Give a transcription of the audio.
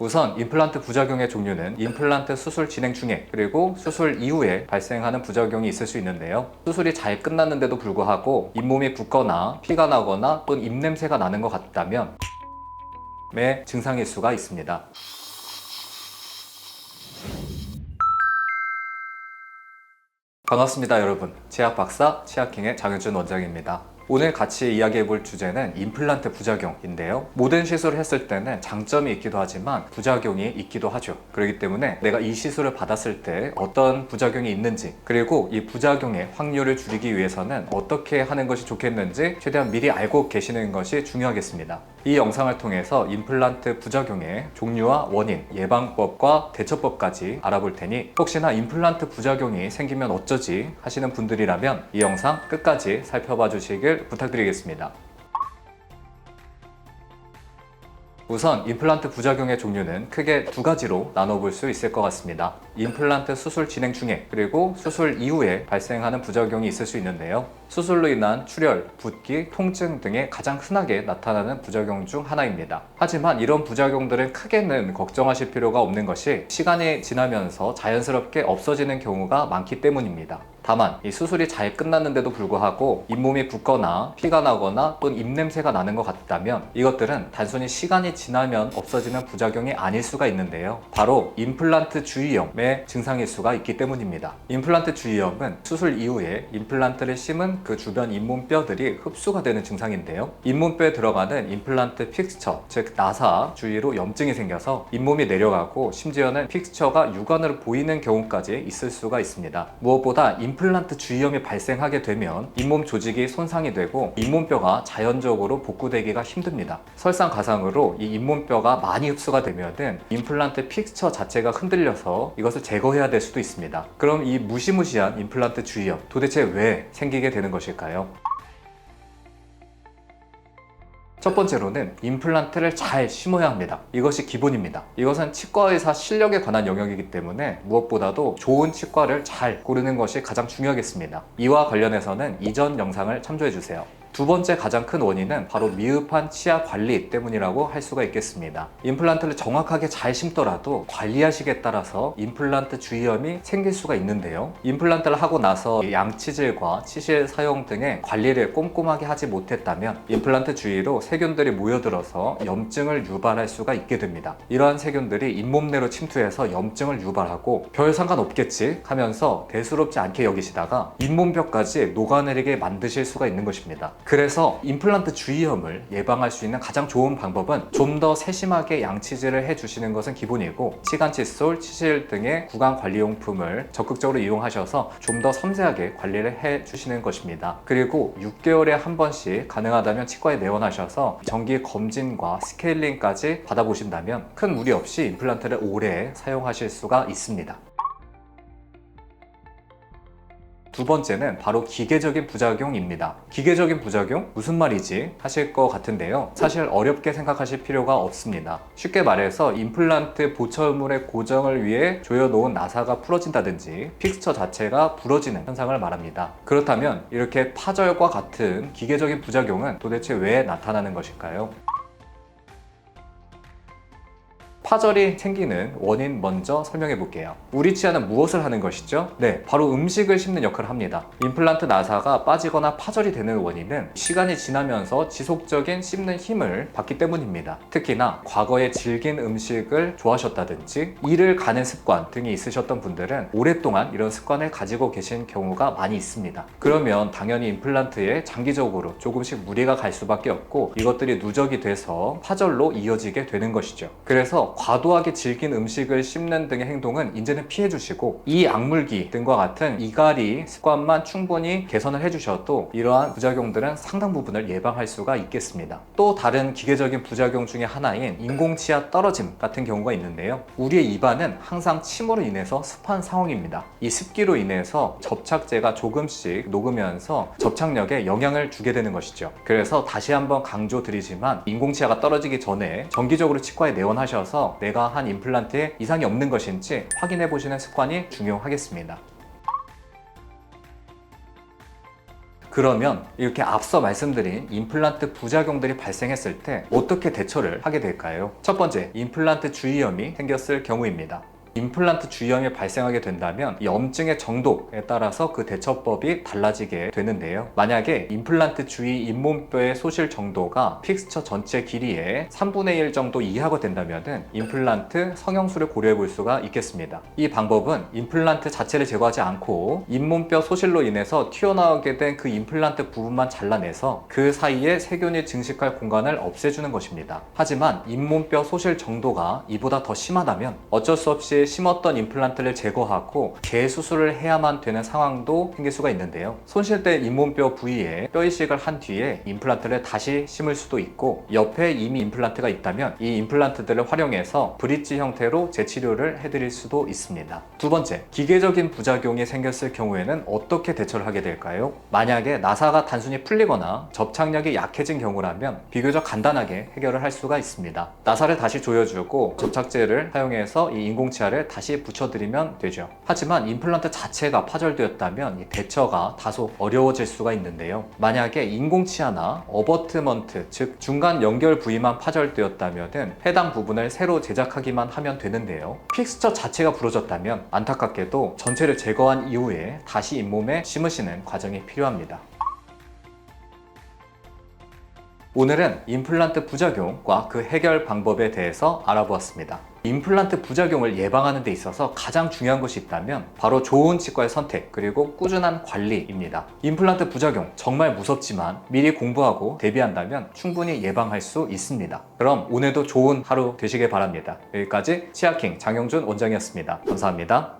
우선 임플란트 부작용의 종류는 임플란트 수술 진행 중에 그리고 수술 이후에 발생하는 부작용이 있을 수 있는데요. 수술이 잘 끝났는데도 불구하고 잇몸이 붓거나 피가 나거나 또는 입냄새가 나는 것 같다면 의 증상일 수가 있습니다. 반갑습니다, 여러분. 치약 박사 치약킹의 장윤준 원장입니다. 오늘 같이 이야기해볼 주제는 임플란트 부작용인데요. 모든 시술을 했을 때는 장점이 있기도 하지만 부작용이 있기도 하죠. 그렇기 때문에 내가 이 시술을 받았을 때 어떤 부작용이 있는지, 그리고 이 부작용의 확률을 줄이기 위해서는 어떻게 하는 것이 좋겠는지 최대한 미리 알고 계시는 것이 중요하겠습니다. 이 영상을 통해서 임플란트 부작용의 종류와 원인, 예방법과 대처법까지 알아볼 테니 혹시나 임플란트 부작용이 생기면 어쩌지 하시는 분들이라면 이 영상 끝까지 살펴봐 주시길 부탁드리겠습니다. 우선 임플란트 부작용의 종류는 크게 두 가지로 나눠볼 수 있을 것 같습니다. 임플란트 수술 진행 중에 그리고 수술 이후에 발생하는 부작용이 있을 수 있는데요. 수술로 인한 출혈, 붓기, 통증 등의 가장 흔하게 나타나는 부작용 중 하나입니다. 하지만 이런 부작용들은 크게는 걱정하실 필요가 없는 것이 시간이 지나면서 자연스럽게 없어지는 경우가 많기 때문입니다. 다만 이 수술이 잘 끝났는데도 불구하고 잇몸이 붓거나 피가 나거나 또는 입냄새가 나는 것 같다면 이것들은 단순히 시간이 지나면 없어지는 부작용이 아닐 수가 있는데요. 바로 임플란트 주위염의 증상일 수가 있기 때문입니다. 임플란트 주위염은 수술 이후에 임플란트를 심은 그 주변 잇몸뼈들이 흡수가 되는 증상인데요. 잇몸뼈에 들어가는 임플란트 픽스처, 즉 나사 주위로 염증이 생겨서 잇몸이 내려가고 심지어는 픽스처가 육안으로 보이는 경우까지 있을 수가 있습니다. 무엇보다 임플란트 주위염이 발생하게 되면 잇몸 조직이 손상이 되고 잇몸뼈가 자연적으로 복구되기가 힘듭니다. 설상가상으로 이 잇몸뼈가 많이 흡수가 되면은 임플란트 픽스처 자체가 흔들려서 이것을 제거해야 될 수도 있습니다. 그럼 이 무시무시한 임플란트 주위염 도대체 왜 생기게 되는 것일까요? 첫 번째로는 임플란트를 잘 심어야 합니다. 이것이 기본입니다. 이것은 치과의사 실력에 관한 영역이기 때문에 무엇보다도 좋은 치과를 잘 고르는 것이 가장 중요하겠습니다. 이와 관련해서는 이전 영상을 참조해주세요. 두 번째 가장 큰 원인은 바로 미흡한 치아 관리 때문이라고 할 수가 있겠습니다. 임플란트를 정확하게 잘 심더라도 관리하시기에 따라서 임플란트 주위염이 생길 수가 있는데요. 임플란트를 하고 나서 양치질과 치실 사용 등의 관리를 꼼꼼하게 하지 못했다면 임플란트 주위로 세균들이 모여들어서 염증을 유발할 수가 있게 됩니다. 이러한 세균들이 잇몸 내로 침투해서 염증을 유발하고 별 상관없겠지 하면서 대수롭지 않게 여기시다가 잇몸뼈까지 녹아내리게 만드실 수가 있는 것입니다. 그래서 임플란트 주위염을 예방할 수 있는 가장 좋은 방법은 좀 더 세심하게 양치질을 해주시는 것은 기본이고 치간 칫솔, 치실 등의 구강 관리용품을 적극적으로 이용하셔서 좀 더 섬세하게 관리를 해주시는 것입니다. 그리고 6개월에 한 번씩 가능하다면 치과에 내원하셔서 정기 검진과 스케일링까지 받아보신다면 큰 무리 없이 임플란트를 오래 사용하실 수가 있습니다. 두 번째는 바로 기계적인 부작용입니다. 기계적인 부작용? 무슨 말이지? 하실 것 같은데요. 사실 어렵게 생각하실 필요가 없습니다. 쉽게 말해서 임플란트 보철물의 고정을 위해 조여놓은 나사가 부러진다든지 픽스처 자체가 부러지는 현상을 말합니다. 그렇다면 이렇게 파절과 같은 기계적인 부작용은 도대체 왜 나타나는 것일까요? 파절이 생기는 원인 먼저 설명해 볼게요. 우리 치아는 무엇을 하는 것이죠? 네, 바로 음식을 씹는 역할을 합니다. 임플란트 나사가 빠지거나 파절이 되는 원인은 시간이 지나면서 지속적인 씹는 힘을 받기 때문입니다. 특히나 과거에 질긴 음식을 좋아하셨다든지 일을 가는 습관 등이 있으셨던 분들은 오랫동안 이런 습관을 가지고 계신 경우가 많이 있습니다. 그러면 당연히 임플란트에 장기적으로 조금씩 무리가 갈 수밖에 없고 이것들이 누적이 돼서 파절로 이어지게 되는 것이죠. 그래서 과도하게 질긴 음식을 씹는 등의 행동은 이제는 피해주시고 이 악물기 등과 같은 이갈이 습관만 충분히 개선을 해주셔도 이러한 부작용들은 상당 부분을 예방할 수가 있겠습니다. 또 다른 기계적인 부작용 중에 하나인 인공치아 떨어짐 같은 경우가 있는데요. 우리의 입안은 항상 침으로 인해서 습한 상황입니다. 이 습기로 인해서 접착제가 조금씩 녹으면서 접착력에 영향을 주게 되는 것이죠. 그래서 다시 한번 강조드리지만 인공치아가 떨어지기 전에 정기적으로 치과에 내원하셔서 내가 한 임플란트에 이상이 없는 것인지 확인해 보시는 습관이 중요하겠습니다. 그러면 이렇게 앞서 말씀드린 임플란트 부작용들이 발생했을 때 어떻게 대처를 하게 될까요? 첫 번째, 임플란트 주위염이 생겼을 경우입니다. 임플란트 주위염이 발생하게 된다면 염증의 정도에 따라서 그 대처법이 달라지게 되는데요. 만약에 임플란트 주위 잇몸뼈의 소실 정도가 픽스처 전체 길이의 3분의 1 정도 이하가 된다면 임플란트 성형술을 고려해 볼 수가 있겠습니다. 이 방법은 임플란트 자체를 제거하지 않고 잇몸뼈 소실로 인해서 튀어나오게 된 그 임플란트 부분만 잘라내서 그 사이에 세균이 증식할 공간을 없애주는 것입니다. 하지만 잇몸뼈 소실 정도가 이보다 더 심하다면 어쩔 수 없이 심었던 임플란트를 제거하고 재수술을 해야만 되는 상황도 생길 수가 있는데요. 손실된 잇몸뼈 부위에 뼈 이식을 한 뒤에 임플란트를 다시 심을 수도 있고, 옆에 이미 임플란트가 있다면 이 임플란트들을 활용해서 브릿지 형태로 재치료를 해드릴 수도 있습니다. 두 번째, 기계적인 부작용이 생겼을 경우에는 어떻게 대처를 하게 될까요? 만약에 나사가 단순히 풀리거나 접착력이 약해진 경우라면 비교적 간단하게 해결을 할 수가 있습니다. 나사를 다시 조여주고 접착제를 사용해서 이 인공치아를 다시 붙여드리면 되죠. 하지만 임플란트 자체가 파절되었다면 이 대처가 다소 어려워질 수가 있는데요. 만약에 인공치아나 어버트먼트, 즉 중간 연결 부위만 파절되었다면 해당 부분을 새로 제작하기만 하면 되는데요. 픽스처 자체가 부러졌다면 안타깝게도 전체를 제거한 이후에 다시 잇몸에 심으시는 과정이 필요합니다. 오늘은 임플란트 부작용과 그 해결 방법에 대해서 알아보았습니다. 임플란트 부작용을 예방하는 데 있어서 가장 중요한 것이 있다면 바로 좋은 치과의 선택, 그리고 꾸준한 관리입니다. 임플란트 부작용 정말 무섭지만 미리 공부하고 대비한다면 충분히 예방할 수 있습니다. 그럼 오늘도 좋은 하루 되시길 바랍니다. 여기까지 치아킹 장영준 원장이었습니다. 감사합니다.